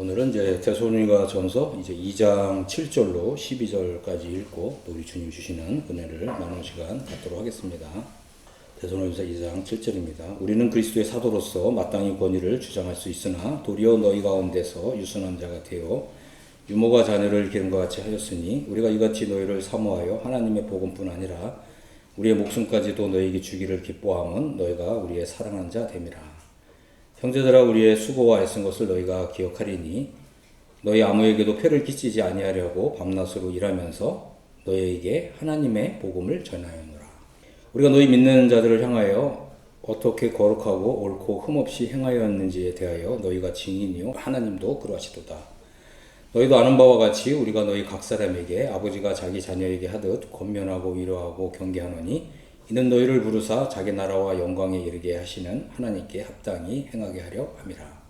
오늘은 이제 데살로니가 전서 이제 2장 7절로 12절까지 읽고 또 우리 주님 주시는 은혜를 나누는 시간 갖도록 하겠습니다. 데살로니가서 2장 7절입니다. 우리는 그리스도의 사도로서 마땅히 권위를 주장할 수 있으나 도리어 너희 가운데서 유선한 자가 되어 유모가 자녀를 기름과 같이 하였으니 우리가 이같이 너희를 사모하여 하나님의 복음뿐 아니라 우리의 목숨까지도 너희에게 주기를 기뻐함은 너희가 우리의 사랑한 자 됨이라. 형제들아, 우리의 수고와 애쓴 것을 너희가 기억하리니 너희 아무에게도 폐를 끼치지 아니하려고 밤낮으로 일하면서 너희에게 하나님의 복음을 전하였노라. 우리가 너희 믿는 자들을 향하여 어떻게 거룩하고 옳고 흠없이 행하였는지에 대하여 너희가 증인이요 하나님도 그러하시도다. 너희도 아는 바와 같이 우리가 너희 각 사람에게 아버지가 자기 자녀에게 하듯 권면하고 위로하고 경계하노니 이는 너희를 부르사 자기 나라와 영광에 이르게 하시는 하나님께 합당히 행하게 하려 함이라.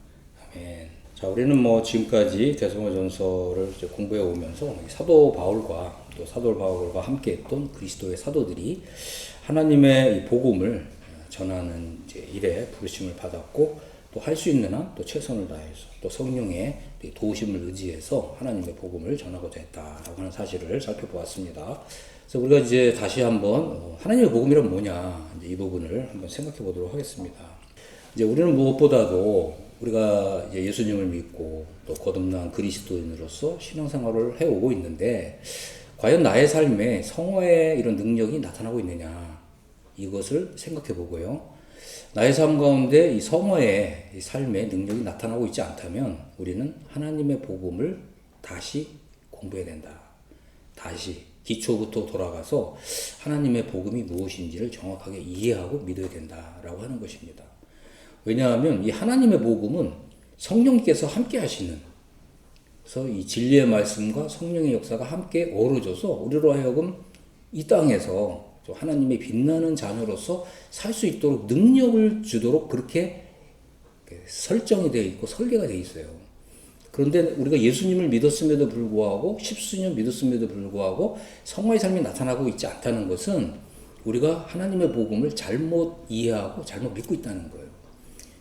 아멘. 자, 우리는 지금까지 데살로니가전서를 공부해 오면서 사도 바울과 또 사도 바울과 함께했던 그리스도의 사도들이 하나님의 이 복음을 전하는 일에 부르심을 받았고 또 할 수 있는 한 또 최선을 다해서 또 성령의 도우심을 의지해서 하나님의 복음을 전하고자 했다라고 하는 사실을 살펴보았습니다. 그래서 우리가 이제 다시 한번 하나님의 복음이란 뭐냐 이제 이 부분을 한번 생각해 보도록 하겠습니다. 이제 우리는 무엇보다도 우리가 이제 예수님을 믿고 또 거듭난 그리스도인으로서 신앙생활을 해오고 있는데 과연 나의 삶에 성화의 이런 능력이 나타나고 있느냐 이것을 생각해 보고요. 나의 삶 가운데 이 성화의 이 삶의 능력이 나타나고 있지 않다면 우리는 하나님의 복음을 다시 공부해야 된다. 다시 기초부터 돌아가서 하나님의 복음이 무엇인지를 정확하게 이해하고 믿어야 된다라고 하는 것입니다. 왜냐하면 이 하나님의 복음은 성령께서 함께 하시는, 그래서 이 진리의 말씀과 성령의 역사가 함께 어우러져서 우리로 하여금 이 땅에서 하나님의 빛나는 자녀로서 살 수 있도록 능력을 주도록 그렇게 설정이 되어 있고 설계가 되어 있어요. 그런데 우리가 예수님을 믿었음에도 불구하고 십수년 믿었음에도 불구하고 성화의 삶이 나타나고 있지 않다는 것은 우리가 하나님의 복음을 잘못 이해하고 잘못 믿고 있다는 거예요.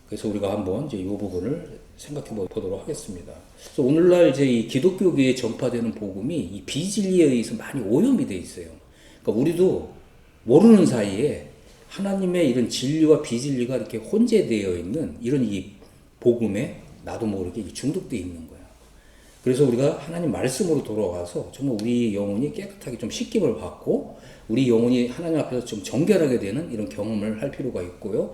그래서 우리가 한번 이제 이 부분을 생각해 보도록 하겠습니다. 그래서 오늘날 이제 이 기독교계에 전파되는 복음이 이 비진리에 의해서 많이 오염이 되어 있어요. 그러니까 우리도 모르는 사이에 하나님의 이런 진리와 비진리가 이렇게 혼재되어 있는 이런 이 복음에 나도 모르게 중독되어 있는 거야. 그래서 우리가 하나님 말씀으로 돌아가서 정말 우리 영혼이 깨끗하게 좀 씻김을 받고 우리 영혼이 하나님 앞에서 좀 정결하게 되는 이런 경험을 할 필요가 있고요.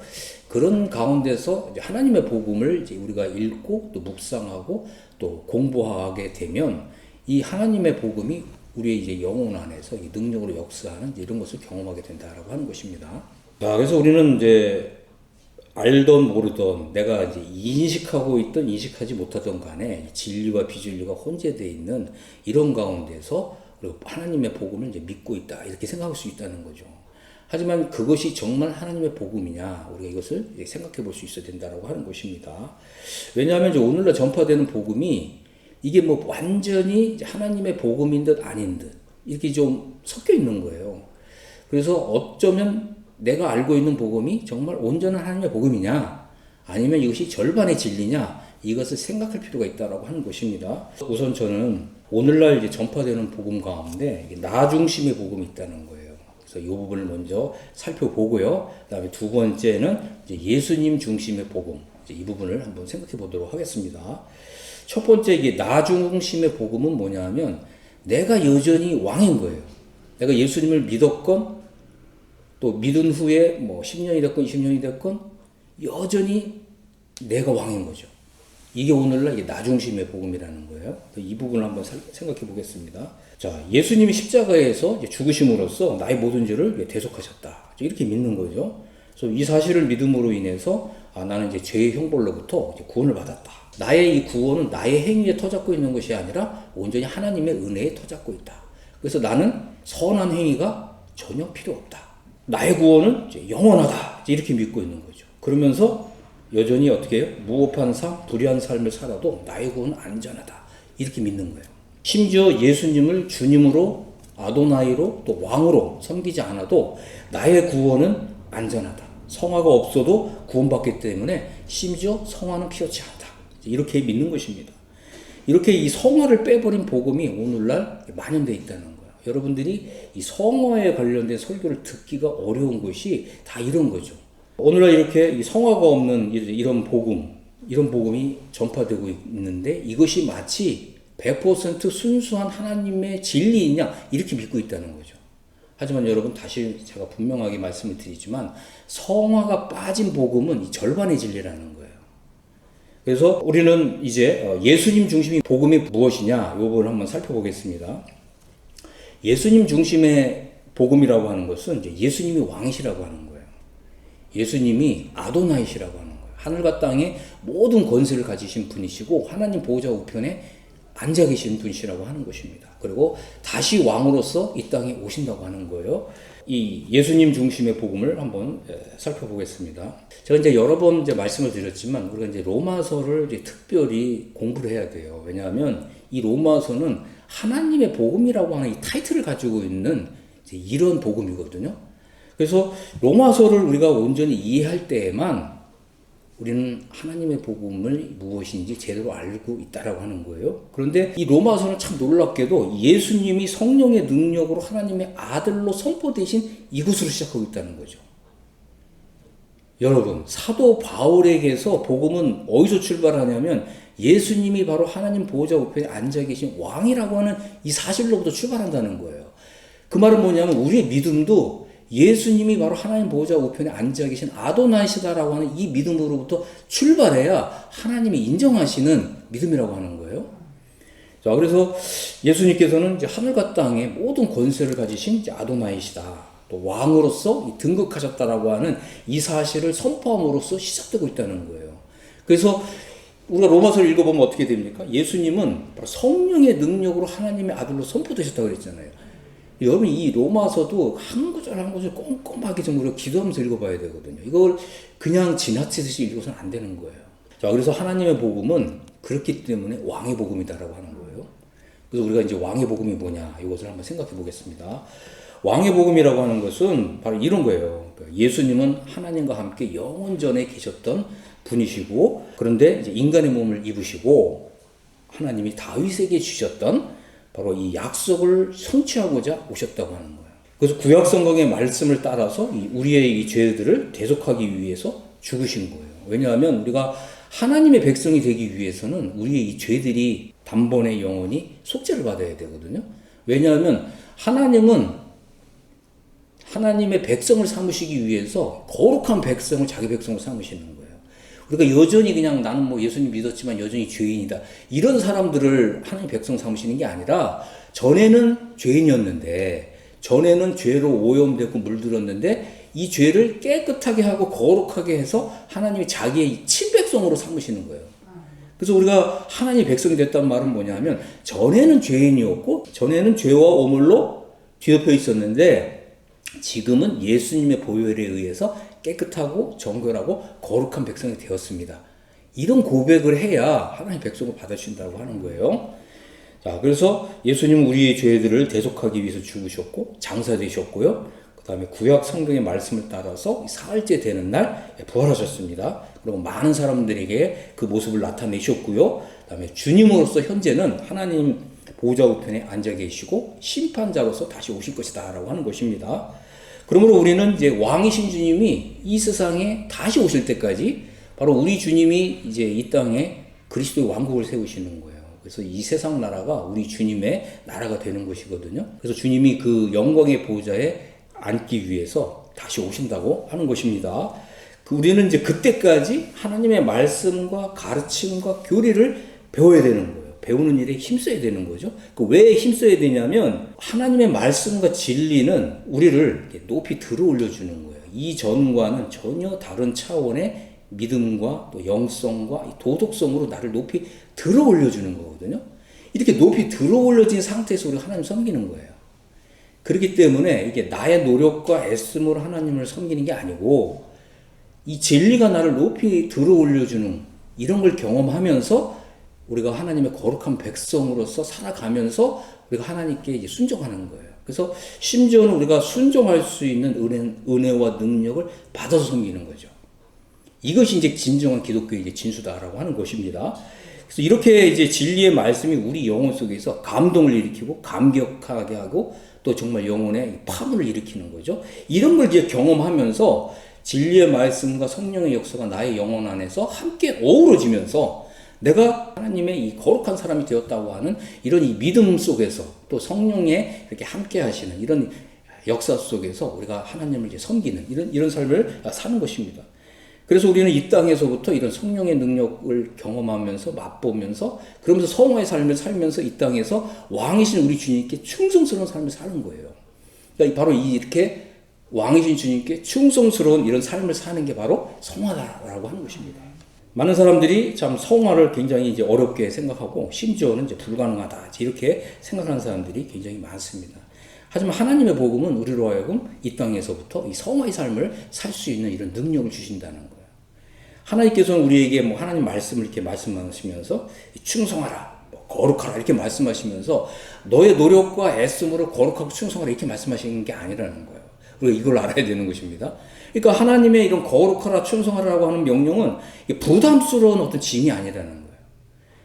그런 가운데서 이제 하나님의 복음을 이제 우리가 읽고 또 묵상하고 또 공부하게 되면 이 하나님의 복음이 우리의 이제 영혼 안에서 이 능력으로 역사하는 이런 것을 경험하게 된다라고 하는 것입니다. 자, 그래서 우리는 이제 알던 모르던 내가 이제 인식하고 있던 인식하지 못하던 간에 진리와 비진리가 혼재되어 있는 이런 가운데서 하나님의 복음을 이제 믿고 있다 이렇게 생각할 수 있다는 거죠. 하지만 그것이 정말 하나님의 복음이냐 우리가 이것을 생각해 볼 수 있어야 된다라고 하는 것입니다. 왜냐하면 이제 오늘날 전파되는 복음이 이게 완전히 하나님의 복음인 듯 아닌 듯 이렇게 좀 섞여 있는 거예요. 그래서 어쩌면 내가 알고 있는 복음이 정말 온전한 하나님의 복음이냐 아니면 이것이 절반의 진리냐 이것을 생각할 필요가 있다라고 하는 것입니다. 우선 저는 오늘날 이제 전파되는 복음 가운데 나 중심의 복음이 있다는 거예요. 그래서 이 부분을 먼저 살펴보고요. 그다음에 두 번째는 이제 예수님 중심의 복음 이 부분을 한번 생각해 보도록 하겠습니다. 첫 번째 이게 나 중심의 복음은 뭐냐면 내가 여전히 왕인 거예요. 내가 예수님을 믿었건 또 믿은 후에 10년이 됐건 20년이 됐건 여전히 내가 왕인 거죠. 이게 오늘날 이게 나 중심의 복음이라는 거예요. 이 부분을 한번 생각해 보겠습니다. 자, 예수님이 십자가에서 죽으심으로써 나의 모든 죄를 대속하셨다. 이렇게 믿는 거죠. 그래서 이 사실을 믿음으로 인해서 나는 이제 죄의 형벌로부터 이제 구원을 받았다. 나의 이 구원은 나의 행위에 터잡고 있는 것이 아니라 온전히 하나님의 은혜에 터잡고 있다. 그래서 나는 선한 행위가 전혀 필요 없다. 나의 구원은 이제 영원하다. 이렇게 믿고 있는 거죠. 그러면서 여전히 어떻게 해요? 무업한 삶, 불의한 삶을 살아도 나의 구원은 안전하다. 이렇게 믿는 거예요. 심지어 예수님을 주님으로 아도나이로 또 왕으로 섬기지 않아도 나의 구원은 안전하다. 성화가 없어도 구원받기 때문에 심지어 성화는 필요치 않다. 이렇게 믿는 것입니다. 이렇게 이 성화를 빼버린 복음이 오늘날 만연되어 있다는 거예요. 여러분들이 이 성화에 관련된 설교를 듣기가 어려운 것이 다 이런 거죠. 오늘날 이렇게 이 성화가 없는 이런 복음이 전파되고 있는데 이것이 마치 100% 순수한 하나님의 진리이냐 이렇게 믿고 있다는 거죠. 하지만 여러분 다시 제가 분명하게 말씀을 드리지만 성화가 빠진 복음은 이 절반의 진리라는 거예요. 그래서 우리는 이제 예수님 중심의 복음이 무엇이냐 요걸 한번 살펴보겠습니다. 예수님 중심의 복음이라고 하는 것은 이제 예수님이 왕이시라고 하는 거예요. 예수님이 아도나이시라고 하는 거예요. 하늘과 땅에 모든 권세를 가지신 분이시고 하나님 보호자 우편에 앉아 계신 분이시라고 하는 것입니다. 그리고 다시 왕으로서 이 땅에 오신다고 하는 거예요. 이 예수님 중심의 복음을 한번 살펴보겠습니다. 제가 이제 여러 번 이제 말씀을 드렸지만 우리가 이제 로마서를 이제 특별히 공부를 해야 돼요. 왜냐하면 이 로마서는 하나님의 복음이라고 하는 이 타이틀을 가지고 있는 이제 이런 복음이거든요. 그래서 로마서를 우리가 온전히 이해할 때에만 우리는 하나님의 복음을 무엇인지 제대로 알고 있다라고 하는 거예요. 그런데 이 로마서는 참 놀랍게도 예수님이 성령의 능력으로 하나님의 아들로 선포되신 이곳으로 시작하고 있다는 거죠. 여러분, 사도 바울에게서 복음은 어디서 출발하냐면 예수님이 바로 하나님 보호자 우편에 앉아 계신 왕이라고 하는 이 사실로부터 출발한다는 거예요. 그 말은 뭐냐면 우리의 믿음도 예수님이 바로 하나님 보호자 우편에 앉아 계신 아도나이시다라고 하는 이 믿음으로부터 출발해야 하나님이 인정하시는 믿음이라고 하는 거예요. 자, 그래서 예수님께서는 이제 하늘과 땅의 모든 권세를 가지신 이제 아도나이시다. 또 왕으로서 등극하셨다라고 하는 이 사실을 선포함으로써 시작되고 있다는 거예요. 그래서 우리가 로마서를 읽어보면 어떻게 됩니까? 예수님은 바로 성령의 능력으로 하나님의 아들로 선포되셨다고 그랬잖아요. 여러분 이 로마서도 한 구절 한 구절 꼼꼼하게 좀 우리가 기도하면서 읽어봐야 되거든요. 이걸 그냥 지나치듯이 읽어서는 안 되는 거예요. 자, 그래서 하나님의 복음은 그렇기 때문에 왕의 복음이다라고 하는 거예요. 그래서 우리가 이제 왕의 복음이 뭐냐 이것을 한번 생각해 보겠습니다. 왕의 복음이라고 하는 것은 바로 이런 거예요. 예수님은 하나님과 함께 영원전에 계셨던 분이시고 그런데 이제 인간의 몸을 입으시고 하나님이 다윗에게 주셨던 바로 이 약속을 성취하고자 오셨다고 하는 거예요. 그래서 구약 성경의 말씀을 따라서 우리의 이 죄들을 대속하기 위해서 죽으신 거예요. 왜냐하면 우리가 하나님의 백성이 되기 위해서는 우리의 이 죄들이 단번에 영원히 속죄를 받아야 되거든요. 왜냐하면 하나님은 하나님의 백성을 삼으시기 위해서 거룩한 백성을 자기 백성으로 삼으시는 거예요. 우리가 여전히 그냥 나는 뭐 예수님 믿었지만 여전히 죄인이다. 이런 사람들을 하나님 백성 삼으시는 게 아니라 전에는 죄인이었는데 전에는 죄로 오염되고 물들었는데 이 죄를 깨끗하게 하고 거룩하게 해서 하나님이 자기의 친백성으로 삼으시는 거예요. 그래서 우리가 하나님의 백성이 됐다는 말은 뭐냐면 전에는 죄인이었고 전에는 죄와 오물로 뒤덮여 있었는데 지금은 예수님의 보혈에 의해서 깨끗하고 정결하고 거룩한 백성이 되었습니다. 이런 고백을 해야 하나님의 백성을 받아주신다고 하는 거예요. 자, 그래서 예수님은 우리의 죄들을 대속하기 위해서 죽으셨고 장사되셨고요. 그 다음에 구약 성경의 말씀을 따라서 사흘째 되는 날 부활하셨습니다. 그리고 많은 사람들에게 그 모습을 나타내셨고요. 그 다음에 주님으로서 현재는 하나님 보호자 우편에 앉아 계시고 심판자로서 다시 오실 것이다 라고 하는 것입니다. 그러므로 우리는 이제 왕이신 주님이 이 세상에 다시 오실 때까지 바로 우리 주님이 이제 이 땅에 그리스도의 왕국을 세우시는 거예요. 그래서 이 세상 나라가 우리 주님의 나라가 되는 것이거든요. 그래서 주님이 그 영광의 보좌에 앉기 위해서 다시 오신다고 하는 것입니다. 우리는 이제 그때까지 하나님의 말씀과 가르침과 교리를 배워야 되는 거예요. 배우는 일에 힘써야 되는 거죠. 왜 힘써야 되냐면 하나님의 말씀과 진리는 우리를 높이 들어 올려주는 거예요. 이전과는 전혀 다른 차원의 믿음과 또 영성과 도덕성으로 나를 높이 들어 올려주는 거거든요. 이렇게 높이 들어 올려진 상태에서 우리가 하나님을 섬기는 거예요. 그렇기 때문에 이게 나의 노력과 애씀으로 하나님을 섬기는 게 아니고 이 진리가 나를 높이 들어 올려주는 이런 걸 경험하면서 우리가 하나님의 거룩한 백성으로서 살아가면서 우리가 하나님께 이제 순종하는 거예요. 그래서 심지어는 우리가 순종할 수 있는 은혜와 능력을 받아서 섬기는 거죠. 이것이 이제 진정한 기독교의 진수다라고 하는 것입니다. 그래서 이렇게 이제 진리의 말씀이 우리 영혼 속에서 감동을 일으키고 감격하게 하고 또 정말 영혼에 파문을 일으키는 거죠. 이런 걸 이제 경험하면서 진리의 말씀과 성령의 역사가 나의 영혼 안에서 함께 어우러지면서 내가 하나님의 이 거룩한 사람이 되었다고 하는 이런 이 믿음 속에서 또 성령에 이렇게 함께 하시는 이런 역사 속에서 우리가 하나님을 이제 섬기는 이런 삶을 사는 것입니다. 그래서 우리는 이 땅에서부터 이런 성령의 능력을 경험하면서 맛보면서 그러면서 성화의 삶을 살면서 이 땅에서 왕이신 우리 주님께 충성스러운 삶을 사는 거예요. 그러니까 바로 이렇게 왕이신 주님께 충성스러운 이런 삶을 사는 게 바로 성화다라고 하는 것입니다. 많은 사람들이 참 성화를 굉장히 이제 어렵게 생각하고 심지어는 이제 불가능하다 이렇게 생각하는 사람들이 굉장히 많습니다. 하지만 하나님의 복음은 우리로 하여금 이 땅에서부터 이 성화의 삶을 살 수 있는 이런 능력을 주신다는 거예요. 하나님께서는 우리에게 뭐 하나님 말씀을 이렇게 말씀하시면서 충성하라, 거룩하라 이렇게 말씀하시면서 너의 노력과 애씀으로 거룩하고 충성하라 이렇게 말씀하시는 게 아니라는 거예요. 우리가 이걸 알아야 되는 것입니다. 그러니까 하나님의 이런 거룩하라, 충성하라고 하는 명령은 부담스러운 어떤 짐이 아니라는 거예요.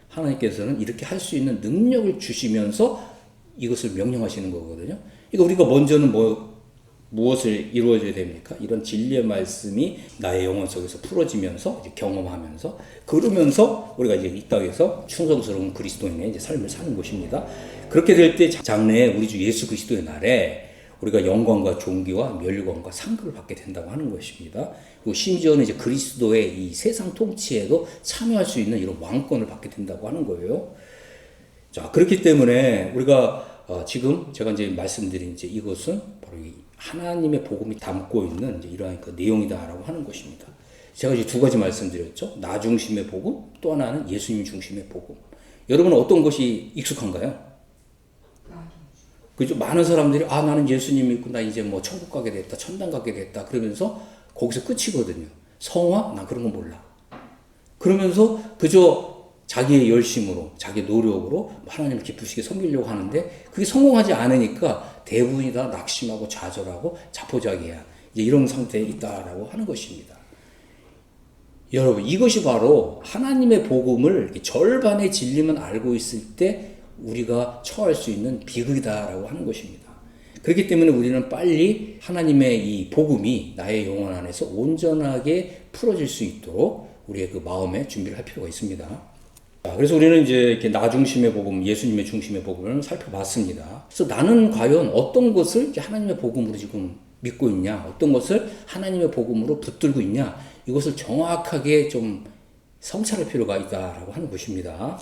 하나님께서는 이렇게 할 수 있는 능력을 주시면서 이것을 명령하시는 거거든요. 그러니까 우리가 먼저는 무엇을 이루어져야 됩니까? 이런 진리의 말씀이 나의 영혼 속에서 풀어지면서 이제 경험하면서 그러면서 우리가 이제 이 땅에서 충성스러운 그리스도인의 이제 삶을 사는 것입니다. 그렇게 될 때 장래에 우리 주 예수 그리스도의 날에 우리가 영광과 존귀와 멸관과 상급을 받게 된다고 하는 것입니다. 그리고 심지어는 이제 그리스도의 이 세상 통치에도 참여할 수 있는 이런 왕권을 받게 된다고 하는 거예요. 자, 그렇기 때문에 우리가 지금 제가 이제 말씀드린 이제 이것은 바로 이 하나님의 복음이 담고 있는 이제 이러한 그 내용이다라고 하는 것입니다. 제가 이제 두 가지 말씀드렸죠. 나 중심의 복음, 또 하나는 예수님 중심의 복음. 여러분은 어떤 것이 익숙한가요? 그죠? 많은 사람들이 나는 예수님 믿고 나 이제 뭐 천국 가게 됐다, 천당 가게 됐다 그러면서 거기서 끝이거든요. 성화? 나 그런 거 몰라. 그러면서 그저 자기의 열심으로, 자기 노력으로 하나님을 기쁘시게 섬기려고 하는데 그게 성공하지 않으니까 대부분이 다 낙심하고 좌절하고 자포자기한 이제 이런 상태에 있다라고 하는 것입니다. 여러분, 이것이 바로 하나님의 복음을 절반의 진리만 알고 있을 때 우리가 처할 수 있는 비극이다라고 하는 것입니다. 그렇기 때문에 우리는 빨리 하나님의 이 복음이 나의 영혼 안에서 온전하게 풀어질 수 있도록 우리의 그 마음에 준비를 할 필요가 있습니다. 그래서 우리는 이제 이렇게 나 중심의 복음, 예수님의 중심의 복음을 살펴봤습니다. 그래서 나는 과연 어떤 것을 이제 하나님의 복음으로 지금 믿고 있냐, 어떤 것을 하나님의 복음으로 붙들고 있냐, 이것을 정확하게 좀 성찰할 필요가 있다라고 하는 것입니다.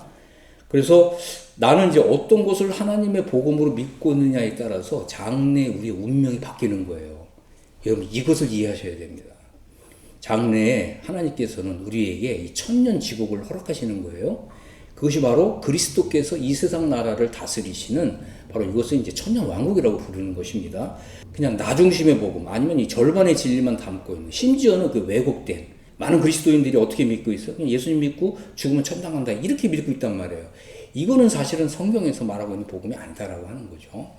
그래서 나는 이제 어떤 것을 하나님의 복음으로 믿고 있느냐에 따라서 장래에 우리의 운명이 바뀌는 거예요. 여러분, 이것을 이해하셔야 됩니다. 장래에 하나님께서는 우리에게 이 천년 지국을 허락하시는 거예요. 그것이 바로 그리스도께서 이 세상 나라를 다스리시는 바로 이것을 이제 천년 왕국이라고 부르는 것입니다. 그냥 나 중심의 복음 아니면 이 절반의 진리만 담고 있는, 심지어는 그 왜곡된 많은 그리스도인들이 어떻게 믿고 있어요? 그냥 예수님 믿고 죽으면 천당 간다 이렇게 믿고 있단 말이에요. 이거는 사실은 성경에서 말하고 있는 복음이 아니다라고 하는 거죠.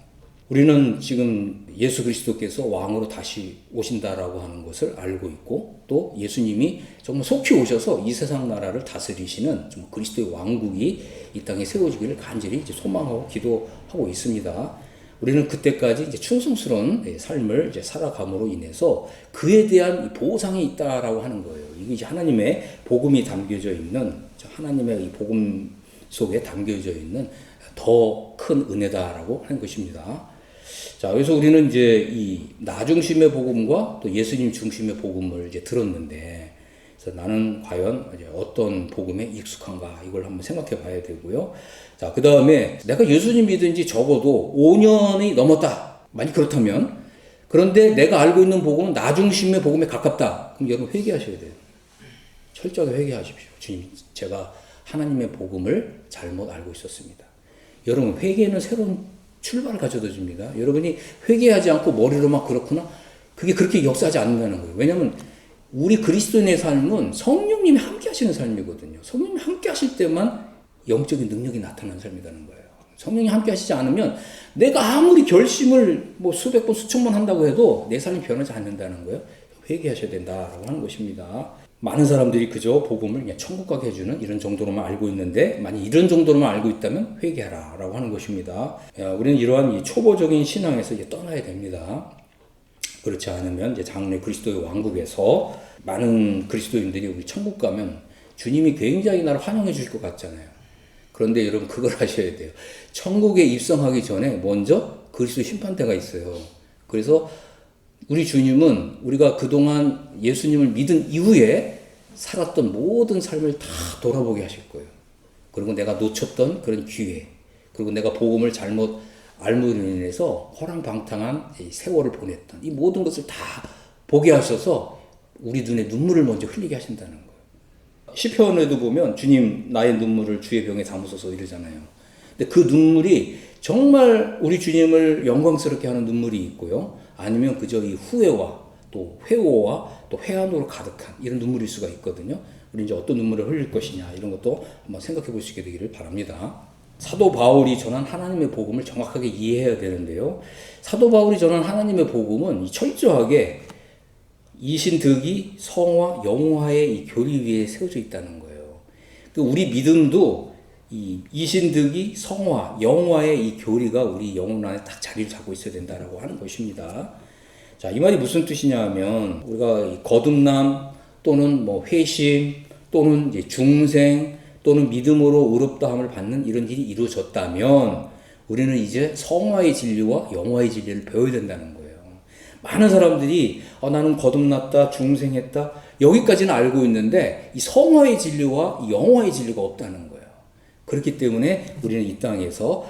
우리는 지금 예수 그리스도께서 왕으로 다시 오신다라고 하는 것을 알고 있고 또 예수님이 정말 속히 오셔서 이 세상 나라를 다스리시는 좀 그리스도의 왕국이 이 땅에 세워지기를 간절히 이제 소망하고 기도하고 있습니다. 우리는 그때까지 이제 충성스러운 삶을 이제 살아감으로 인해서 그에 대한 보상이 있다라고 하는 거예요. 이게 이제 하나님의 복음이 담겨져 있는, 하나님의 이 복음 속에 담겨져 있는 더 큰 은혜다라고 하는 것입니다. 자, 그래서 우리는 이제 이 나 중심의 복음과 또 예수님 중심의 복음을 이제 들었는데, 그래서 나는 과연 이제 어떤 복음에 익숙한가 이걸 한번 생각해 봐야 되고요. 자, 그 다음에 내가 예수님 믿은 지 적어도 5년이 넘었다. 만약 그렇다면, 그런데 내가 알고 있는 복음은 나 중심의 복음에 가깝다. 그럼 여러분 회개하셔야 돼요. 철저하게 회개하십시오. 주님, 제가 하나님의 복음을 잘못 알고 있었습니다. 여러분, 회개는 새로운 출발을 가져다 줍니다. 여러분이 회개하지 않고 머리로만 그렇구나, 그게 그렇게 역사하지 않는다는 거예요. 왜냐하면 우리 그리스도인의 삶은 성령님이 함께 하시는 삶이거든요. 성령님이 함께 하실 때만 영적인 능력이 나타나는 삶이라는 거예요. 성령이 함께 하시지 않으면 내가 아무리 결심을 뭐 수백 번 수천 번 한다고 해도 내 삶이 변하지 않는다는 거예요. 회개하셔야 된다라고 하는 것입니다. 많은 사람들이 그저 복음을 그냥 천국 가게 해주는 이런 정도로만 알고 있는데, 만약 이런 정도로만 알고 있다면 회개하라 라고 하는 것입니다. 우리는 이러한 이 초보적인 신앙에서 이제 떠나야 됩니다. 그렇지 않으면 이제 장래 그리스도의 왕국에서 많은 그리스도인들이 우리 천국 가면 주님이 굉장히 나를 환영해 주실 것 같잖아요. 그런데 여러분 그걸 하셔야 돼요. 천국에 입성하기 전에 먼저 그리스도 심판대가 있어요. 그래서 우리 주님은 우리가 그동안 예수님을 믿은 이후에 살았던 모든 삶을 다 돌아보게 하실 거예요. 그리고 내가 놓쳤던 그런 기회, 그리고 내가 복음을 잘못 알므로 인해서 허랑방탕한 세월을 보냈던 이 모든 것을 다 보게 하셔서 우리 눈에 눈물을 먼저 흘리게 하신다는 거예요. 시편에도 보면 주님 나의 눈물을 주의 병에 담으소서 이러잖아요. 근데 그 눈물이 정말 우리 주님을 영광스럽게 하는 눈물이 있고요. 아니면 그저 이 후회와 또 회오와 또 회한으로 가득한 이런 눈물일 수가 있거든요. 우리 이제 어떤 눈물을 흘릴 것이냐 이런 것도 한번 생각해 보시게 되기를 바랍니다. 사도 바울이 전한 하나님의 복음을 정확하게 이해해야 되는데요. 사도 바울이 전한 하나님의 복음은 철저하게 이신득이 성화, 영화의 이 교리 위에 세워져 있다는 거예요. 우리 믿음도 이 이신득이 성화, 영화의 이 교리가 우리 영혼 안에 딱 자리를 잡고 있어야 된다라고 하는 것입니다. 자, 이 말이 무슨 뜻이냐 하면 우리가 거듭남 또는 뭐 회심 또는 이제 중생 또는 믿음으로 의롭다함을 받는 이런 일이 이루어졌다면 우리는 이제 성화의 진리와 영화의 진리를 배워야 된다는 거예요. 많은 사람들이 나는 거듭났다, 중생했다 여기까지는 알고 있는데 이 성화의 진리와 이 영화의 진리가 없다는 거예요. 그렇기 때문에 우리는 이 땅에서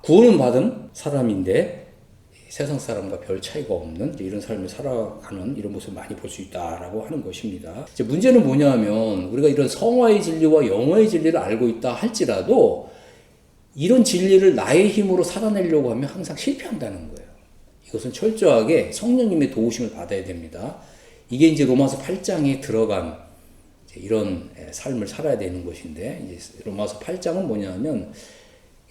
구원은 받은 사람인데 세상 사람과 별 차이가 없는 이런 삶을 살아가는 이런 모습을 많이 볼 수 있다라고 하는 것입니다. 이제 문제는 뭐냐면 우리가 이런 성화의 진리와 영화의 진리를 알고 있다 할지라도 이런 진리를 나의 힘으로 살아내려고 하면 항상 실패한다는 거예요. 이것은 철저하게 성령님의 도우심을 받아야 됩니다. 이게 이제 로마서 8장에 들어간 이런 삶을 살아야 되는 것인데, 이제 로마서 8장은 뭐냐면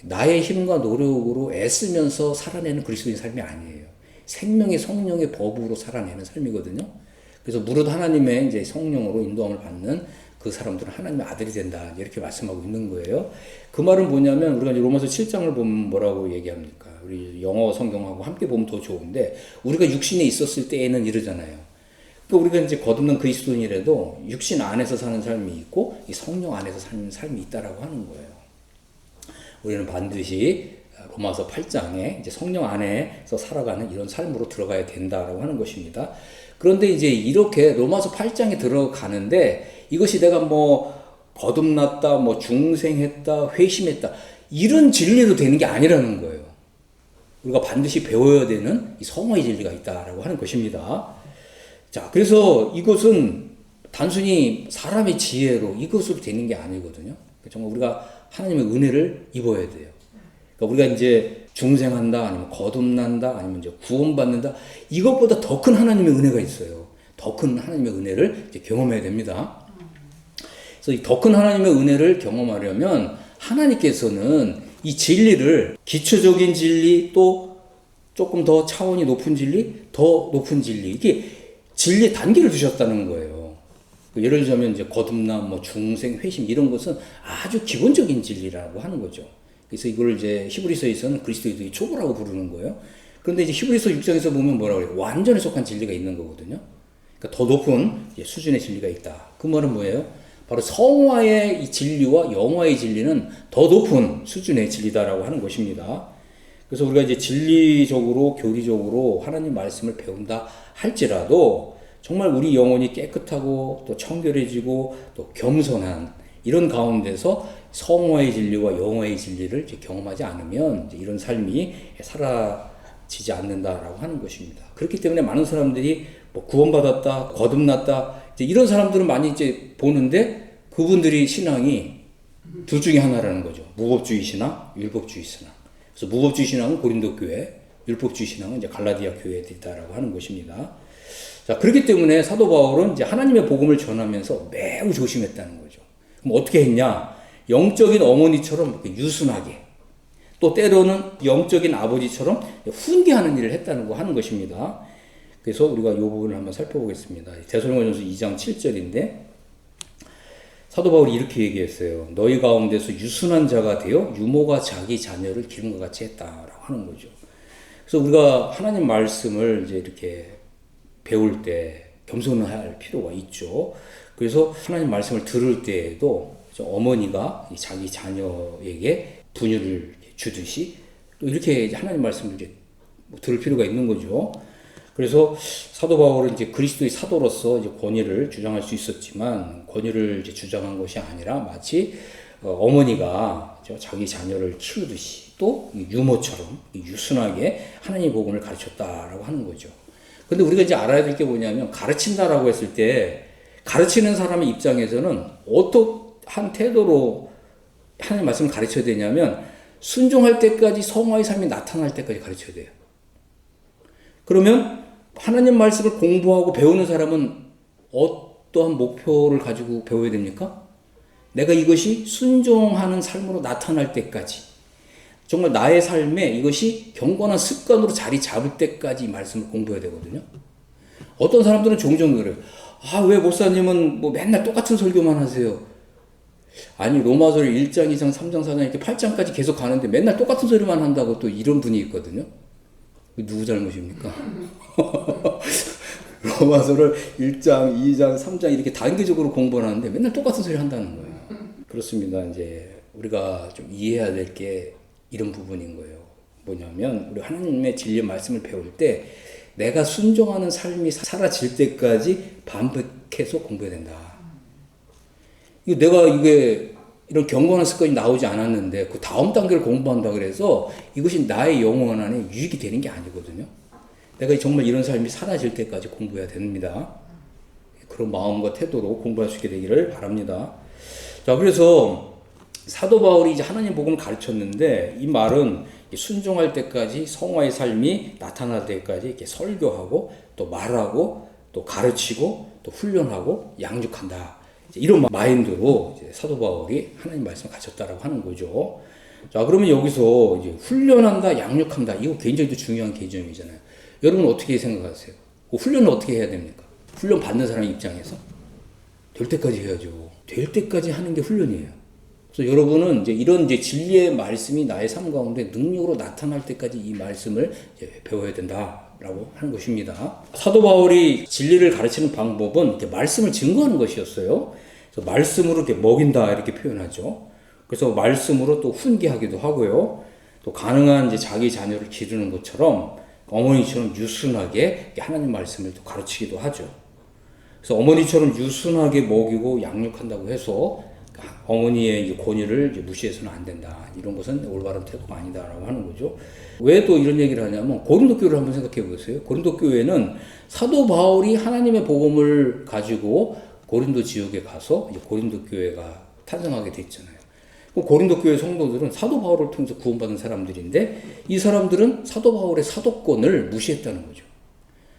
나의 힘과 노력으로 애쓰면서 살아내는 그리스도인 삶이 아니에요. 생명의 성령의 법으로 살아내는 삶이거든요. 그래서 무릇 하나님의 이제 성령으로 인도함을 받는 그 사람들은 하나님의 아들이 된다. 이렇게 말씀하고 있는 거예요. 그 말은 뭐냐면 우리가 이제 로마서 7장을 보면 뭐라고 얘기합니까? 우리 영어 성경하고 함께 보면 더 좋은데 우리가 육신에 있었을 때에는 이러잖아요. 그러니까 우리가 이제 거듭난 그리스도인이라도 육신 안에서 사는 삶이 있고 이 성령 안에서 사는 삶이 있다라고 하는 거예요. 우리는 반드시 로마서 8장에 이제 성령 안에서 살아가는 이런 삶으로 들어가야 된다라고 하는 것입니다. 그런데 이제 이렇게 로마서 8장에 들어가는데 이것이 내가 뭐 거듭났다, 뭐 중생했다, 회심했다 이런 진리로 되는 게 아니라는 거예요. 우리가 반드시 배워야 되는 이 성화의 진리가 있다라고 하는 것입니다. 자, 그래서 이것은 단순히 사람의 지혜로 이것으로 되는 게 아니거든요. 정말 우리가 하나님의 은혜를 입어야 돼요. 그러니까 우리가 이제 중생한다, 아니면 거듭난다, 아니면 이제 구원받는다. 이것보다 더 큰 하나님의 은혜가 있어요. 더 큰 하나님의 은혜를 이제 경험해야 됩니다. 그래서 이 더 큰 하나님의 은혜를 경험하려면 하나님께서는 이 진리를 기초적인 진리 또 조금 더 차원이 높은 진리, 더 높은 진리 이게 진리 단계를 두셨다는 거예요. 예를 들자면 이제 거듭남, 뭐 중생, 회심 이런 것은 아주 기본적인 진리라고 하는 거죠. 그래서 이걸 이제 히브리서에서는 그리스도의 초보라고 부르는 거예요. 그런데 이제 히브리서 6장에서 보면 뭐라고 그래요? 완전에 속한 진리가 있는 거거든요. 그러니까 더 높은 수준의 진리가 있다. 그 말은 뭐예요? 바로 성화의 이 진리와 영화의 진리는 더 높은 수준의 진리다라고 하는 것입니다. 그래서 우리가 이제 진리적으로, 교리적으로 하나님 말씀을 배운다 할지라도 정말 우리 영혼이 깨끗하고 또 청결해지고 또 겸손한 이런 가운데서 성화의 진리와 영화의 진리를 이제 경험하지 않으면 이제 이런 삶이 사라지지 않는다라고 하는 것입니다. 그렇기 때문에 많은 사람들이 뭐 구원받았다, 거듭났다, 이제 이런 사람들은 많이 이제 보는데 그분들이 신앙이 둘 중에 하나라는 거죠. 무법주의 신앙, 율법주의 신앙. 그래서 무법주의 신앙은 고린도 교회, 율법주의 신앙은 이제 갈라디아 교회에 있다라고 하는 것입니다. 자, 그렇기 때문에 사도 바울은 이제 하나님의 복음을 전하면서 매우 조심했다는 거죠. 그럼 어떻게 했냐? 영적인 어머니처럼 유순하게, 또 때로는 영적인 아버지처럼 훈계하는 일을 했다는 거 하는 것입니다. 그래서 우리가 이 부분을 한번 살펴보겠습니다. 데살로니가전서 2장 7절인데 사도 바울이 이렇게 얘기했어요. 너희 가운데서 유순한 자가 되어 유모가 자기 자녀를 기름과 같이 했다라고 하는 거죠. 그래서 우리가 하나님 말씀을 이제 이렇게 배울 때 겸손할 필요가 있죠. 그래서 하나님 말씀을 들을 때에도 어머니가 자기 자녀에게 분유를 주듯이 또 이렇게 하나님 말씀을 이제 들을 필요가 있는 거죠. 그래서 사도 바울은 이제 그리스도의 사도로서 이제 권위를 주장할 수 있었지만 권위를 이제 주장한 것이 아니라 마치 어머니가 자기 자녀를 키우듯이 또 유모처럼 유순하게 하나님의 복음을 가르쳤다라고 하는 거죠. 근데 우리가 이제 알아야 될 게 뭐냐면 가르친다라고 했을 때 가르치는 사람의 입장에서는 어떠한 태도로 하나님 말씀을 가르쳐야 되냐면 순종할 때까지 성화의 삶이 나타날 때까지 가르쳐야 돼요. 그러면 하나님 말씀을 공부하고 배우는 사람은 어떠한 목표를 가지고 배워야 됩니까? 내가 이것이 순종하는 삶으로 나타날 때까지 정말 나의 삶에 이것이 경건한 습관으로 자리 잡을 때까지 이 말씀을 공부해야 되거든요. 어떤 사람들은 종종 그래요. 왜 목사님은 뭐 맨날 똑같은 설교만 하세요? 아니 로마서 1장, 2장, 3장, 4장 이렇게 8장까지 계속 가는데 맨날 똑같은 소리만 한다고 또 이런 분이 있거든요. 누구 잘못입니까? 로마서를 1장, 2장, 3장 이렇게 단계적으로 공부를 하는데 맨날 똑같은 소리 한다는 거예요. 그렇습니다. 이제 우리가 좀 이해해야 될 게 이런 부분인 거예요. 뭐냐면 우리 하나님의 진리 말씀을 배울 때 내가 순종하는 삶이 사라질 때까지 반복해서 공부해야 된다. 내가 이게 이런 경건한 습관이 나오지 않았는데 그 다음 단계를 공부한다 그래서 이것이 나의 영혼 안에 유익이 되는 게 아니거든요. 내가 정말 이런 삶이 사라질 때까지 공부해야 됩니다. 그런 마음과 태도로 공부할 수 있게 되기를 바랍니다. 자, 그래서 사도 바울이 이제 하나님 복음을 가르쳤는데 이 말은 순종할 때까지 성화의 삶이 나타날 때까지 이렇게 설교하고 또 말하고 또 가르치고 또 훈련하고 양육한다. 이런 마인드로 이제 사도 바울이 하나님 말씀을 가르쳤다라고 하는 거죠. 자, 그러면 여기서 이제 훈련한다, 양육한다. 이거 굉장히 중요한 개념이잖아요. 여러분 어떻게 생각하세요? 훈련을 어떻게 해야 됩니까? 훈련 받는 사람 입장에서 될 때까지 해야죠. 될 때까지 하는 게 훈련이에요. 그래서 여러분은 이제 이런 이제 진리의 말씀이 나의 삶 가운데 능력으로 나타날 때까지 이 말씀을 이제 배워야 된다라고 하는 것입니다. 사도 바울이 진리를 가르치는 방법은 이렇게 말씀을 증거하는 것이었어요. 그래서 말씀으로 이렇게 먹인다 이렇게 표현하죠. 그래서 말씀으로 또 훈계하기도 하고요. 또 가능한 이제 자기 자녀를 기르는 것처럼 어머니처럼 유순하게 하나님 말씀을 또 가르치기도 하죠. 그래서 어머니처럼 유순하게 먹이고 양육한다고 해서 어머니의 권위를 무시해서는 안 된다. 이런 것은 올바른 태도가 아니다라고 하는 거죠. 왜 또 이런 얘기를 하냐면 고린도 교회를 한번 생각해 보세요. 고린도 교회는 사도 바울이 하나님의 복음을 가지고 고린도 지역에 가서 고린도 교회가 탄생하게 됐잖아요. 고린도 교회 성도들은 사도 바울을 통해서 구원받은 사람들인데 이 사람들은 사도 바울의 사도권을 무시했다는 거죠.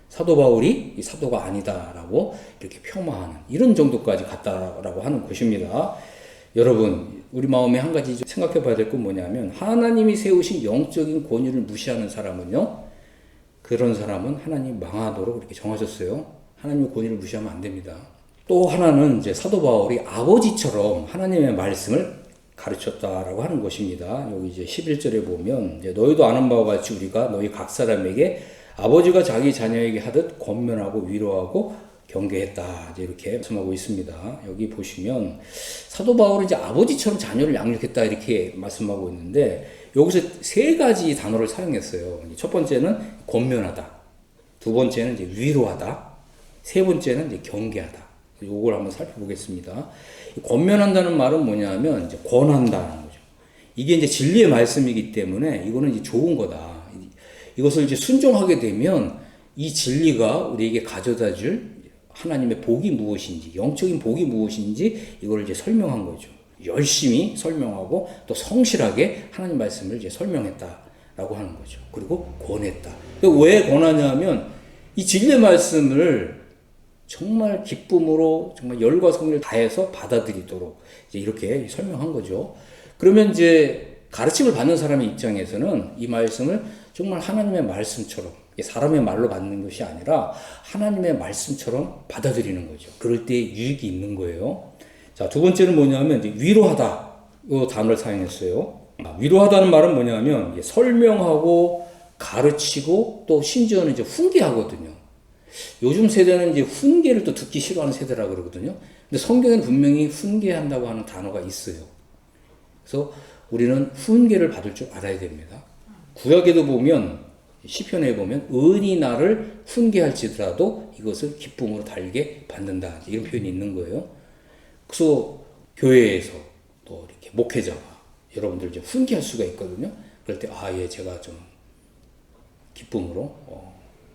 사도 바울이 이 사도가 아니다라고 이렇게 폄하하는 이런 정도까지 갔다라고 하는 것입니다. 여러분, 우리 마음에 한 가지 생각해 봐야 될 건 뭐냐면 하나님이 세우신 영적인 권위를 무시하는 사람은요, 그런 사람은 하나님 망하도록 이렇게 정하셨어요. 하나님의 권위를 무시하면 안 됩니다. 또 하나는 이제 사도 바울이 아버지처럼 하나님의 말씀을 가르쳤다라고 하는 것입니다. 여기 이제 11절에 보면 이제 너희도 아는 바와 같이 우리가 너희 각 사람에게 아버지가 자기 자녀에게 하듯 권면하고 위로하고 경계했다. 이제 이렇게 말씀하고 있습니다. 여기 보시면 사도 바울은 이제 아버지처럼 자녀를 양육했다 이렇게 말씀하고 있는데 여기서 세 가지 단어를 사용했어요. 첫 번째는 권면하다, 두 번째는 이제 위로하다, 세 번째는 이제 경계하다. 이걸 한번 살펴보겠습니다. 권면한다는 말은 뭐냐면 이제 권한다는 거죠. 이게 이제 진리의 말씀이기 때문에 이거는 이제 좋은 거다. 이것을 이제 순종하게 되면 이 진리가 우리에게 가져다 줄 하나님의 복이 무엇인지, 영적인 복이 무엇인지 이걸 이제 설명한 거죠. 열심히 설명하고 또 성실하게 하나님 말씀을 이제 설명했다라고 하는 거죠. 그리고 권했다. 왜 권하냐면 이 진리의 말씀을 정말 기쁨으로 정말 열과 성의를 다해서 받아들이도록 이제 이렇게 설명한 거죠. 그러면 이제 가르침을 받는 사람의 입장에서는 이 말씀을 정말 하나님의 말씀처럼 사람의 말로 받는 것이 아니라 하나님의 말씀처럼 받아들이는 거죠. 그럴 때 유익이 있는 거예요. 자, 두 번째는 뭐냐면 이제 위로하다. 이 단어를 사용했어요. 위로하다는 말은 뭐냐면 설명하고 가르치고 또 심지어는 이제 훈계하거든요. 요즘 세대는 이제 훈계를 또 듣기 싫어하는 세대라 그러거든요. 근데 성경에는 분명히 훈계한다고 하는 단어가 있어요. 그래서 우리는 훈계를 받을 줄 알아야 됩니다. 구약에도 보면 시편에 보면 의인이 나를 훈계할지라도 이것을 기쁨으로 달게 받는다 이런 표현이 있는 거예요. 그래서 교회에서 또 이렇게 목회자가 여러분들 이제 훈계할 수가 있거든요. 그럴 때 예 제가 좀 기쁨으로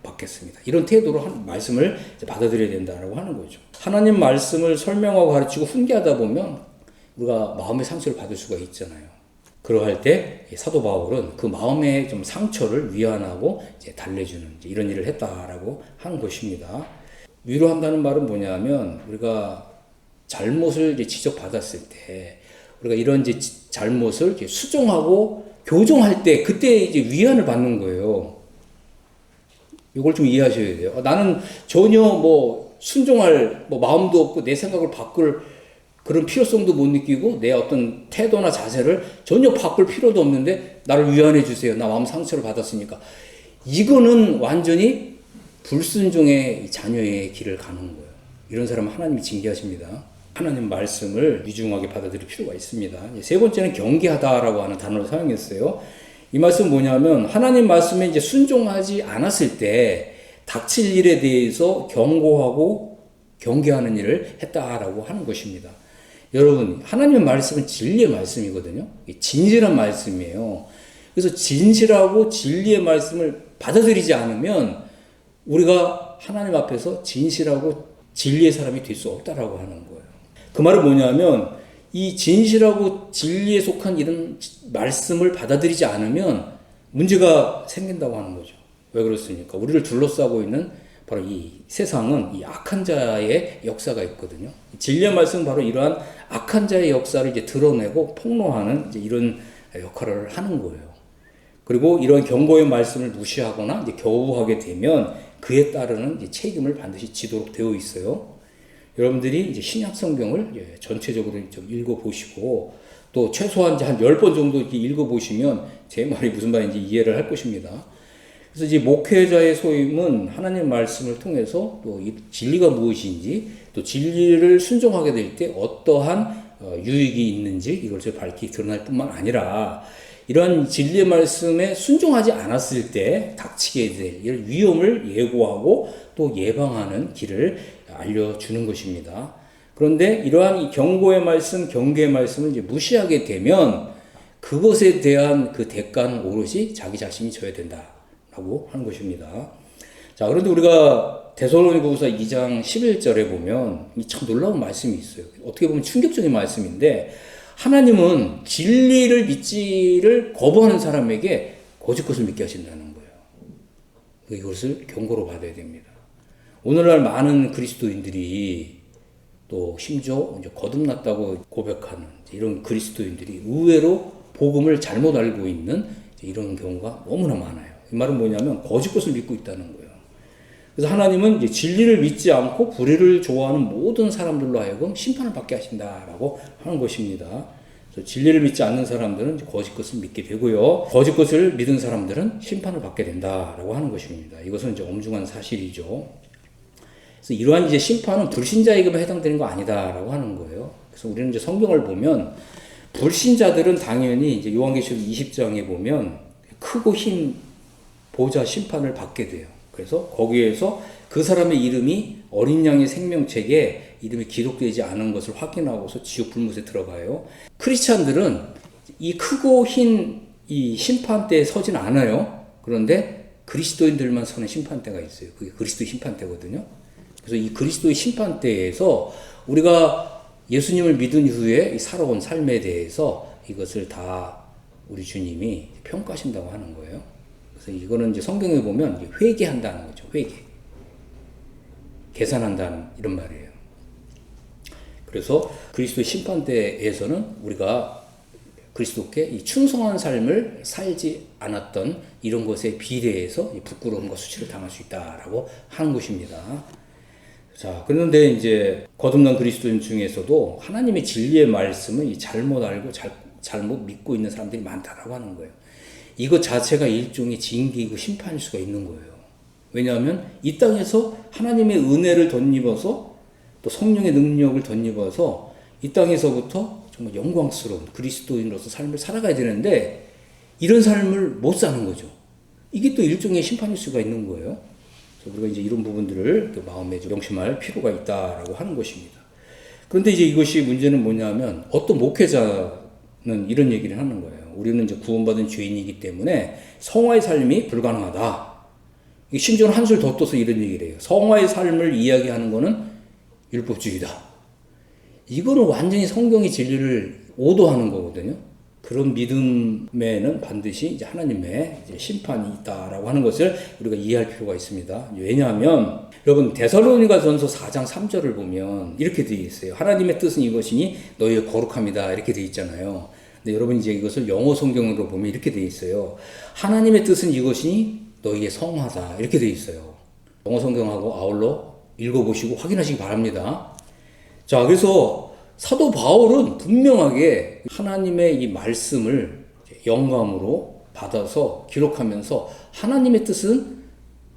받겠습니다. 이런 태도로 말씀을 받아들여야 된다라고 하는 거죠. 하나님 말씀을 설명하고 가르치고 훈계하다 보면 우리가 마음의 상처를 받을 수가 있잖아요. 그러할 때 사도 바울은 그 마음의 좀 상처를 위안하고 이제 달래주는 이런 일을 했다라고 하는 것입니다. 위로한다는 말은 뭐냐면 우리가 잘못을 이제 지적받았을 때 우리가 이런 이제 잘못을 이제 수정하고 교정할 때 그때 이제 위안을 받는 거예요. 이걸 좀 이해하셔야 돼요. 나는 전혀 순종할 마음도 없고 내 생각을 바꿀 그런 필요성도 못 느끼고 내 어떤 태도나 자세를 전혀 바꿀 필요도 없는데 나를 위안해 주세요. 나 마음 상처를 받았으니까. 이거는 완전히 불순종의 자녀의 길을 가는 거예요. 이런 사람은 하나님이 징계하십니다. 하나님 말씀을 위중하게 받아들일 필요가 있습니다. 세 번째는 경계하다라고 하는 단어를 사용했어요. 이 말씀은 뭐냐면 하나님 말씀에 이제 순종하지 않았을 때 닥칠 일에 대해서 경고하고 경계하는 일을 했다라고 하는 것입니다. 여러분, 하나님의 말씀은 진리의 말씀이거든요. 진실한 말씀이에요. 그래서 진실하고 진리의 말씀을 받아들이지 않으면 우리가 하나님 앞에서 진실하고 진리의 사람이 될 수 없다라고 하는 거예요. 그 말은 뭐냐면 이 진실하고 진리에 속한 이런 말씀을 받아들이지 않으면 문제가 생긴다고 하는 거죠. 왜 그렇습니까? 우리를 둘러싸고 있는 바로 이 세상은 이 악한 자의 역사가 있거든요. 진리의 말씀은 바로 이러한 악한 자의 역사를 이제 드러내고 폭로하는 이제 이런 역할을 하는 거예요. 그리고 이런 경고의 말씀을 무시하거나 이제 겨우하게 되면 그에 따르는 이제 책임을 반드시 지도록 되어 있어요. 여러분들이 이제 신약 성경을 전체적으로 좀 읽어보시고 또 최소한 한 10번 정도 이렇게 읽어보시면 제 말이 무슨 말인지 이해를 할 것입니다. 그래서 이제 목회자의 소임은 하나님 말씀을 통해서 또 이 진리가 무엇인지 또 진리를 순종하게 될 때 어떠한 유익이 있는지 이걸 밝히 드러날 뿐만 아니라 이러한 진리의 말씀에 순종하지 않았을 때 닥치게 될 이런 위험을 예고하고 또 예방하는 길을 알려주는 것입니다. 그런데 이러한 이 경고의 말씀, 경계의 말씀을 이제 무시하게 되면 그것에 대한 그 대가는 오롯이 자기 자신이 져야 된다라고 하는 것입니다. 자, 그런데 우리가 데살로니가후서 2장 11절에 보면 참 놀라운 말씀이 있어요. 어떻게 보면 충격적인 말씀인데 하나님은 진리를 믿지를 거부하는 사람에게 거짓 것을 믿게 하신다는 거예요. 이것을 경고로 받아야 됩니다. 오늘날 많은 그리스도인들이 또 심지어 이제 거듭났다고 고백하는 이런 그리스도인들이 의외로 복음을 잘못 알고 있는 이런 경우가 너무나 많아요. 이 말은 뭐냐면 거짓 것을 믿고 있다는 거예요. 그래서 하나님은 이제 진리를 믿지 않고 불의를 좋아하는 모든 사람들로 하여금 심판을 받게 하신다라고 하는 것입니다. 그래서 진리를 믿지 않는 사람들은 거짓 것을 믿게 되고요. 거짓 것을 믿은 사람들은 심판을 받게 된다라고 하는 것입니다. 이것은 이제 엄중한 사실이죠. 그래서 이러한 이제 심판은 불신자에게만 해당되는 거 아니다라고 하는 거예요. 그래서 우리는 이제 성경을 보면 불신자들은 당연히 이제 요한계시록 20장에 보면 크고 흰 보좌 심판을 받게 돼요. 그래서 거기에서 그 사람의 이름이 어린 양의 생명책에 이름이 기록되지 않은 것을 확인하고서 지옥 불못에 들어가요. 크리스찬들은 이 크고 흰 이 심판대에 서진 않아요. 그런데 그리스도인들만 서는 심판대가 있어요. 그게 그리스도 심판대거든요. 그래서 이 그리스도의 심판대에서 우리가 예수님을 믿은 후에 살아온 삶에 대해서 이것을 다 우리 주님이 평가하신다고 하는 거예요. 그래서 이거는 이제 성경에 보면 회개한다는 거죠. 회개. 계산한다는 이런 말이에요. 그래서 그리스도의 심판대에서는 우리가 그리스도께 이 충성한 삶을 살지 않았던 이런 것에 비례해서 부끄러움과 수치를 당할 수 있다라고 하는 것입니다. 자, 그런데 이제 거듭난 그리스도인 중에서도 하나님의 진리의 말씀을 잘못 알고 잘못 믿고 있는 사람들이 많다라고 하는 거예요. 이것 자체가 일종의 징계이고 심판일 수가 있는 거예요. 왜냐하면 이 땅에서 하나님의 은혜를 덧입어서 또 성령의 능력을 덧입어서 이 땅에서부터 정말 영광스러운 그리스도인으로서 삶을 살아가야 되는데 이런 삶을 못 사는 거죠. 이게 또 일종의 심판일 수가 있는 거예요. 그래서 우리가 이제 이런 부분들을 마음에 좀 명심할 필요가 있다라고 하는 것입니다. 그런데 이제 이것이 문제는 뭐냐면 어떤 목회자는 이런 얘기를 하는 거예요. 우리는 이제 구원받은 죄인이기 때문에 성화의 삶이 불가능하다. 심지어는 한술 더 떠서 이런 얘기를 해요. 성화의 삶을 이야기하는 것은 율법주의다. 이거는 완전히 성경의 진리를 오도하는 거거든요. 그런 믿음에는 반드시 이제 하나님의 이제 심판이 있다라고 하는 것을 우리가 이해할 필요가 있습니다. 왜냐하면 여러분 데살로니가전서 4장 3절을 보면 이렇게 되어 있어요. 하나님의 뜻은 이것이니 너희의 거룩함이다 이렇게 되어 있잖아요. 근데 여러분 이제 이것을 영어 성경으로 보면 이렇게 되어 있어요. 하나님의 뜻은 이것이니 너희의 성화다 이렇게 되어 있어요. 영어 성경하고 아울러 읽어보시고 확인하시기 바랍니다. 자, 그래서 사도 바울은 분명하게 하나님의 이 말씀을 영감으로 받아서 기록하면서 하나님의 뜻은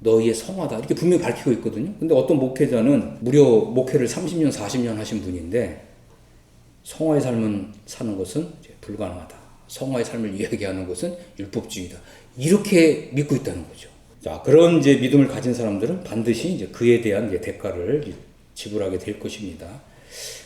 너희의 성화다 이렇게 분명히 밝히고 있거든요. 근데 어떤 목회자는 무려 목회를 30년, 40년 하신 분인데 성화의 삶을 사는 것은 이제 불가능하다. 성화의 삶을 이야기하는 것은 율법주의다. 이렇게 믿고 있다는 거죠. 자, 그런 이제 믿음을 가진 사람들은 반드시 이제 그에 대한 이제 대가를 지불하게 될 것입니다.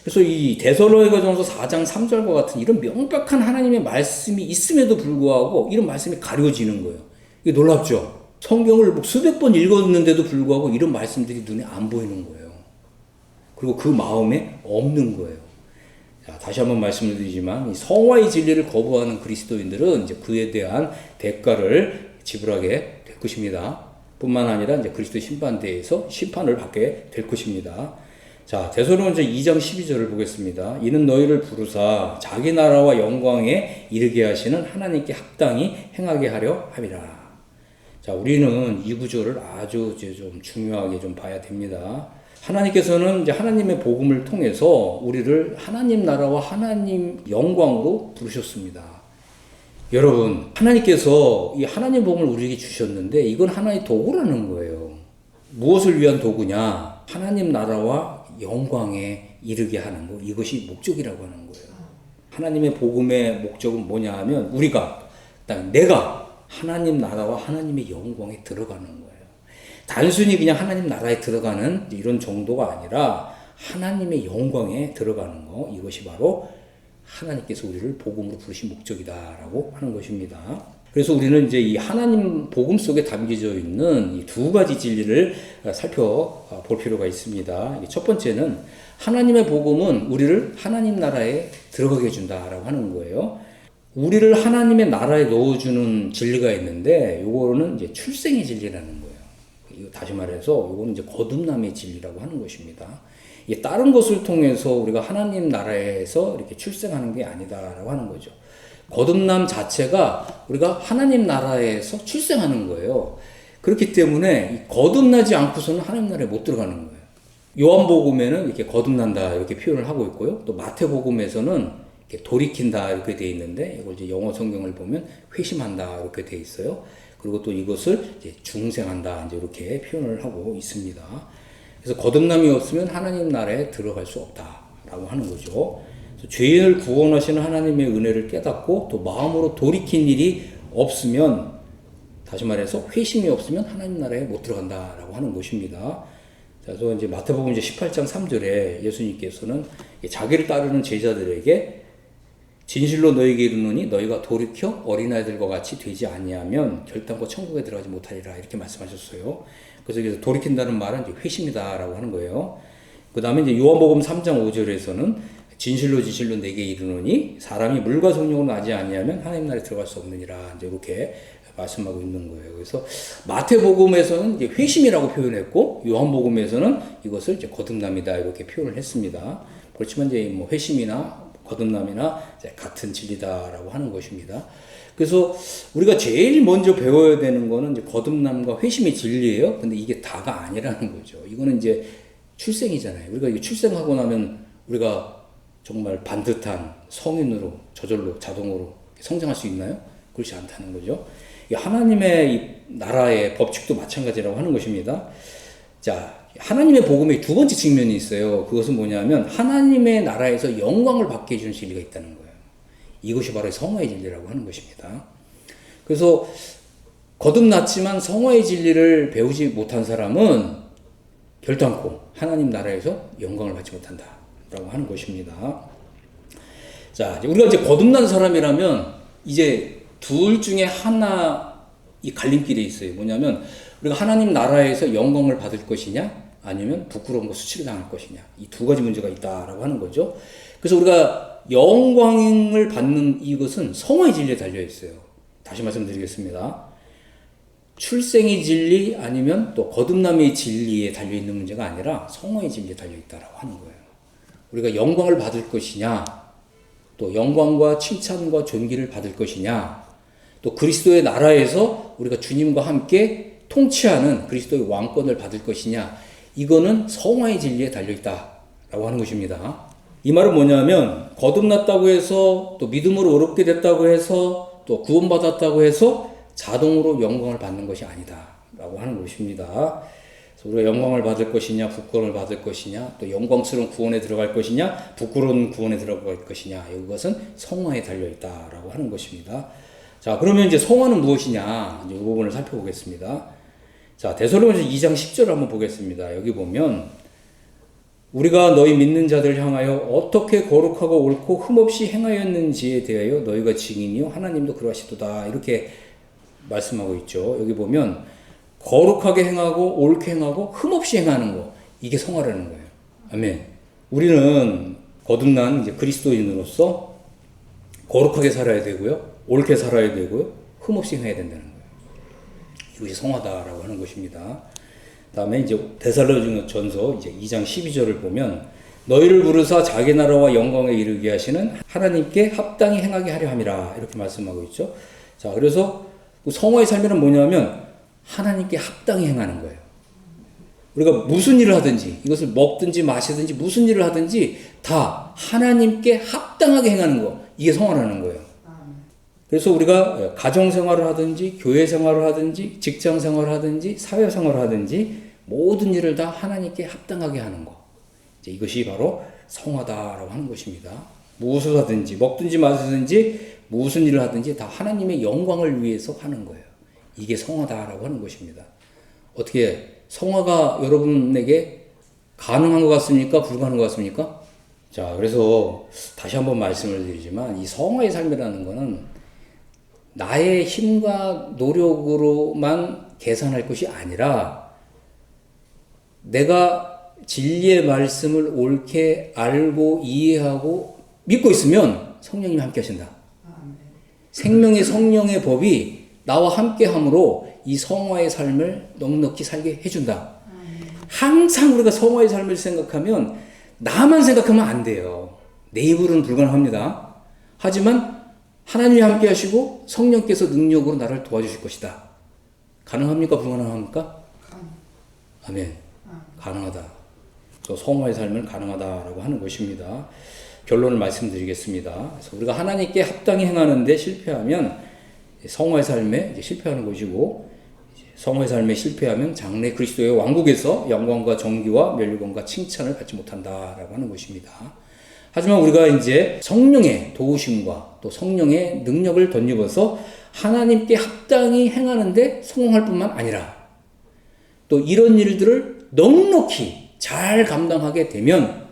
그래서 이 데살로니가전서 4장 3절과 같은 이런 명백한 하나님의 말씀이 있음에도 불구하고 이런 말씀이 가려지는 거예요. 이게 놀랍죠? 성경을 수백 번 읽었는데도 불구하고 이런 말씀들이 눈에 안 보이는 거예요. 그리고 그 마음에 없는 거예요. 자, 다시 한번 말씀을 드리지만 이 성화의 진리를 거부하는 그리스도인들은 이제 그에 대한 대가를 지불하게 될 것입니다. 뿐만 아니라 이제 그리스도 심판대에서 심판을 받게 될 것입니다. 자, 데살로니가전서 2장 12절을 보겠습니다. 이는 너희를 부르사 자기 나라와 영광에 이르게 하시는 하나님께 합당히 행하게 하려 함이라. 자, 우리는 이 구절을 아주 이제 좀 중요하게 좀 봐야 됩니다. 하나님께서는 이제 하나님의 복음을 통해서 우리를 하나님 나라와 하나님 영광으로 부르셨습니다. 여러분, 하나님께서 이 하나님 복음을 우리에게 주셨는데 이건 하나의 도구라는 거예요. 무엇을 위한 도구냐? 하나님 나라와 영광에 이르게 하는 것, 이것이 목적이라고 하는 거예요. 하나님의 복음의 목적은 뭐냐 하면 우리가, 내가 하나님 나라와 하나님의 영광에 들어가는 거예요. 단순히 그냥 하나님 나라에 들어가는 이런 정도가 아니라 하나님의 영광에 들어가는 거, 이것이 바로 하나님께서 우리를 복음으로 부르신 목적이다라고 하는 것입니다. 그래서 우리는 이제 이 하나님 복음 속에 담겨져 있는 이 두 가지 진리를 살펴볼 필요가 있습니다. 첫 번째는 하나님의 복음은 우리를 하나님 나라에 들어가게 해준다라고 하는 거예요. 우리를 하나님의 나라에 넣어주는 진리가 있는데, 요거는 이제 출생의 진리라는 거예요. 이거 다시 말해서 요거는 이제 거듭남의 진리라고 하는 것입니다. 이게 다른 것을 통해서 우리가 하나님 나라에서 이렇게 출생하는 게 아니다라고 하는 거죠. 거듭남 자체가 우리가 하나님 나라에서 출생하는 거예요. 그렇기 때문에 거듭나지 않고서는 하나님 나라에 못 들어가는 거예요. 요한복음에는 이렇게 거듭난다 이렇게 표현을 하고 있고요. 또 마태복음에서는 이렇게 돌이킨다 이렇게 되어 있는데 이걸 이제 영어 성경을 보면 회심한다 이렇게 되어 있어요. 그리고 또 이것을 이제 중생한다 이제 이렇게 표현을 하고 있습니다. 그래서 거듭남이 없으면 하나님 나라에 들어갈 수 없다라고 하는 거죠. 죄인을 구원하시는 하나님의 은혜를 깨닫고 또 마음으로 돌이킨 일이 없으면, 다시 말해서 회심이 없으면 하나님 나라에 못 들어간다라고 하는 것입니다. 자, 저 이제 마태복음 이제 18장 3절에 예수님께서는 자기를 따르는 제자들에게 진실로 너희에게 이르노니 너희가 돌이켜 어린아이들과 같이 되지 아니하면 결단코 천국에 들어가지 못하리라 이렇게 말씀하셨어요. 그래서 돌이킨다는 말은 이제 회심이다라고 하는 거예요. 그 다음에 이제 요한복음 3장 5절에서는 진실로 내게 이르노니 사람이 물과 성령으로 나지 아니하면 하나님 나라에 들어갈 수 없느니라 이제 이렇게 말씀하고 있는 거예요. 그래서 마태복음에서는 이제 회심이라고 표현했고 요한복음에서는 이것을 이제 거듭남이다 이렇게 표현을 했습니다. 그렇지만 이제 뭐 회심이나 거듭남이나 이제 같은 진리다라고 하는 것입니다. 그래서 우리가 제일 먼저 배워야 되는 거는 이제 거듭남과 회심의 진리예요. 근데 이게 다가 아니라는 거죠. 이거는 이제 출생이잖아요. 우리가 이게 출생하고 나면 우리가 정말 반듯한 성인으로 저절로 자동으로 성장할 수 있나요? 그렇지 않다는 거죠. 하나님의 이 나라의 법칙도 마찬가지라고 하는 것입니다. 자, 하나님의 복음의 두 번째 측면이 있어요. 그것은 뭐냐면 하나님의 나라에서 영광을 받게 해주는 진리가 있다는 거예요. 이것이 바로 성화의 진리라고 하는 것입니다. 그래서 거듭났지만 성화의 진리를 배우지 못한 사람은 결단코 하나님 나라에서 영광을 받지 못한다라고 하는 것입니다. 자, 우리가 이제 거듭난 사람이라면 이제 둘 중에 하나 이 갈림길에 있어요. 뭐냐면 우리가 하나님 나라에서 영광을 받을 것이냐 아니면 부끄러움과 수치를 당할 것이냐, 이 두 가지 문제가 있다라고 하는 거죠. 그래서 우리가 영광을 받는 이것은 성화의 진리에 달려 있어요. 다시 말씀드리겠습니다. 출생의 진리 아니면 또 거듭남의 진리에 달려 있는 문제가 아니라 성화의 진리에 달려 있다라고 하는 거예요. 우리가 영광을 받을 것이냐, 또 영광과 칭찬과 존귀를 받을 것이냐, 또 그리스도의 나라에서 우리가 주님과 함께 통치하는 그리스도의 왕권을 받을 것이냐, 이거는 성화의 진리에 달려있다라고 하는 것입니다. 이 말은 뭐냐면 거듭났다고 해서 또 믿음으로 어렵게 됐다고 해서 또 구원받았다고 해서 자동으로 영광을 받는 것이 아니다라고 하는 것입니다. 그래서 우리가 영광을 받을 것이냐, 부끄러움을 받을 것이냐, 또 영광스러운 구원에 들어갈 것이냐, 부끄러운 구원에 들어갈 것이냐, 이것은 성화에 달려있다라고 하는 것입니다. 자, 그러면 이제 성화는 무엇이냐, 이제 이 부분을 살펴보겠습니다. 자, 데살로니가서 2장 10절을 한번 보겠습니다. 여기 보면 우리가 너희 믿는 자들 향하여 어떻게 거룩하고 옳고 흠없이 행하였는지에 대하여 너희가 증인이요 하나님도 그러하시도다, 이렇게 말씀하고 있죠. 여기 보면 거룩하게 행하고 옳게 행하고 흠없이 행하는 거, 이게 성화라는 거예요. 아멘. 우리는 거듭난 이제 그리스도인으로서 거룩하게 살아야 되고요, 옳게 살아야 되고요, 흠없이 행해야 된다는 거예요. 이것이 성화다라고 하는 것입니다. 다음에 이제 데살로니가전서 이제 2장 12절을 보면 너희를 부르사 자기 나라와 영광에 이르게 하시는 하나님께 합당히 행하게 하려 함이라, 이렇게 말씀하고 있죠. 자, 그래서 성화의 삶이란 뭐냐면 하나님께 합당히 행하는 거예요. 우리가 무슨 일을 하든지, 이것을 먹든지 마시든지 무슨 일을 하든지 다 하나님께 합당하게 행하는 거, 이게 성화라는 거예요. 그래서 우리가 가정생활을 하든지 교회 생활을 하든지 직장 생활을 하든지 사회 생활을 하든지 모든 일을 다 하나님께 합당하게 하는 거, 이제 이것이 바로 성화다라고 하는 것입니다. 무엇을 하든지 먹든지 마시든지 무슨 일을 하든지 다 하나님의 영광을 위해서 하는 거예요. 이게 성화다라고 하는 것입니다. 어떻게 성화가 여러분에게 가능한 것 같습니까? 불가능한 것 같습니까? 자, 그래서 다시 한번 말씀을 드리지만 이 성화의 삶이라는 것은 나의 힘과 노력으로만 계산할 것이 아니라 내가 진리의 말씀을 옳게 알고 이해하고 믿고 있으면 성령님이 함께 하신다. 생명의 성령의 법이 나와 함께 함으로 이 성화의 삶을 넉넉히 살게 해준다. 항상 우리가 성화의 삶을 생각하면 나만 생각하면 안 돼요. 내 입으로는 불가능합니다. 하지만 하나님이 함께 하시고 성령께서 능력으로 나를 도와주실 것이다. 가능합니까? 불가능합니까? 아멘. 가능하다. 또 성화의 삶은 가능하다라고 하는 것입니다. 결론을 말씀드리겠습니다. 그래서 우리가 하나님께 합당히 행하는데 실패하면 성화의 삶에 이제 실패하는 것이고, 성화의 삶에 실패하면 장래 그리스도의 왕국에서 영광과 정기와 멸류관과 칭찬을 받지 못한다라고 하는 것입니다. 하지만 우리가 이제 성령의 도우심과 또 성령의 능력을 덧입어서 하나님께 합당히 행하는데 성공할 뿐만 아니라 또 이런 일들을 넉넉히 잘 감당하게 되면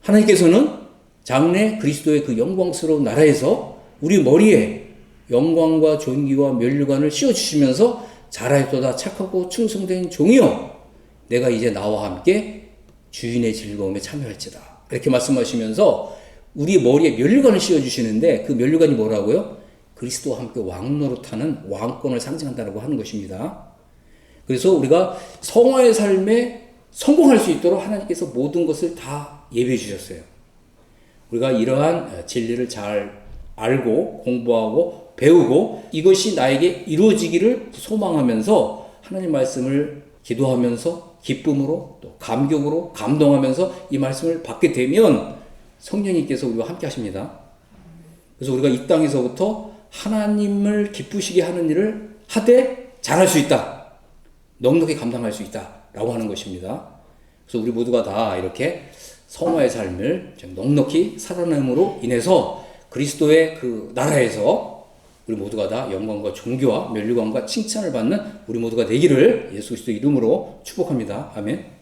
하나님께서는 장래 그리스도의 그 영광스러운 나라에서 우리 머리에 영광과 존귀와 면류관을 씌워주시면서 잘하였도다 착하고 충성된 종이여, 내가 이제 나와 함께 주인의 즐거움에 참여할지다, 이렇게 말씀하시면서 우리 머리에 면류관을 씌워주시는데 그 면류관이 뭐라고요? 그리스도와 함께 왕노릇하는 왕권을 상징한다고 하는 것입니다. 그래서 우리가 성화의 삶에 성공할 수 있도록 하나님께서 모든 것을 다 예비해 주셨어요. 우리가 이러한 진리를 잘 알고 공부하고 배우고 이것이 나에게 이루어지기를 소망하면서 하나님 말씀을 기도하면서 기쁨으로 또 감격으로 감동하면서 이 말씀을 받게 되면 성령님께서 우리와 함께 하십니다. 그래서 우리가 이 땅에서부터 하나님을 기쁘시게 하는 일을 하되 잘할 수 있다. 넉넉히 감당할 수 있다. 라고 하는 것입니다. 그래서 우리 모두가 다 이렇게 성화의 삶을 넉넉히 살아남음으로 인해서 그리스도의 그 나라에서 우리 모두가 다 영광과 존귀와 면류관과 칭찬을 받는 우리 모두가 되기를 예수 그리스도 이름으로 축복합니다. 아멘.